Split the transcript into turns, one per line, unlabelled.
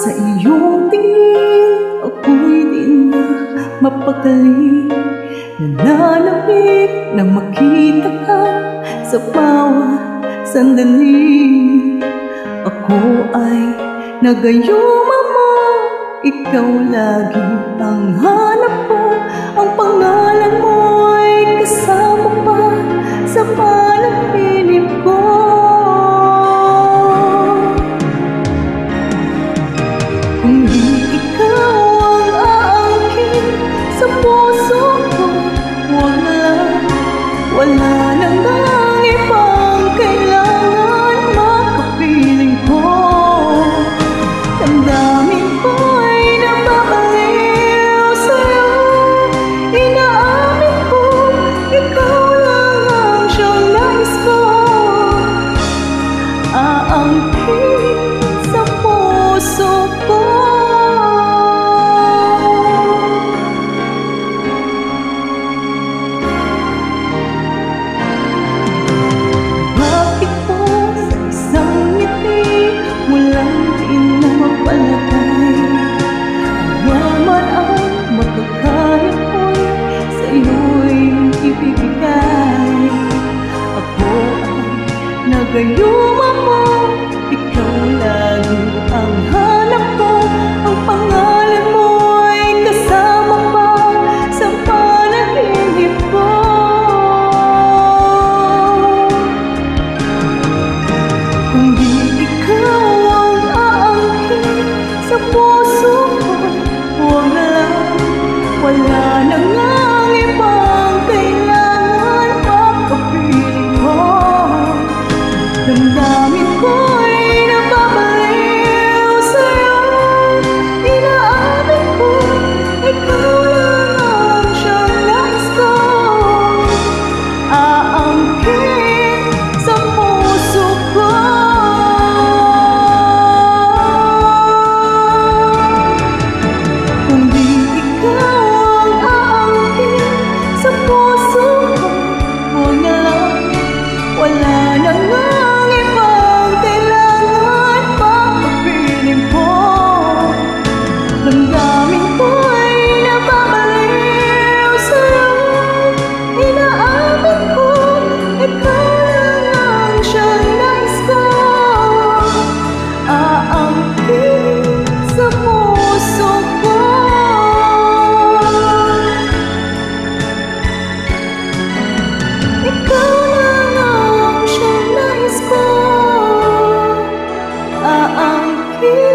Sa iyong tingin ako'y di na mapakali. Nananabik na makita ka sa bawat sandali. Ako ay nagayumama, ikaw lagi ang hanap ko. Ang pangalan mo'y kasama pa sa panaginip ko. Kung di ikaw ang aangkin sa puso ko, wala nang ibang kailangan makapiling ko. Damdamin ko'y nababaliw sa'yo. Inaamin ko, ikaw lang ang siyang nais ko. Aangkin sa puso ko. Bakit po sa isang ngiti walang pinapalagay? Ano man ang makakaya ko'y sa'yo'y ibibigay. Ako ay nagayumama, ikaw lagi ang hanap ko. Ang pangalan mo'y kasama pa sa panaginip ko. Kung di ikaw ang aangkin sa puso ko, wala nang ibang kailangan makapiling ko. Damdamin ko'y nababaliw sa'yo. Inaamin ko, ikaw lang ang siyang nais ko. Aangkin sa puso ko. Kung di ikaw ang aangkin sa puso ko, wala nang ibang kailangan makapiling ko. Damdamin ko'y nababaliw sa'yo. Inaamin ko, ikaw lang ang siyang nais ko. Aangkin sa puso ko. Ikaw lang ang siyang nais ko. Aangkin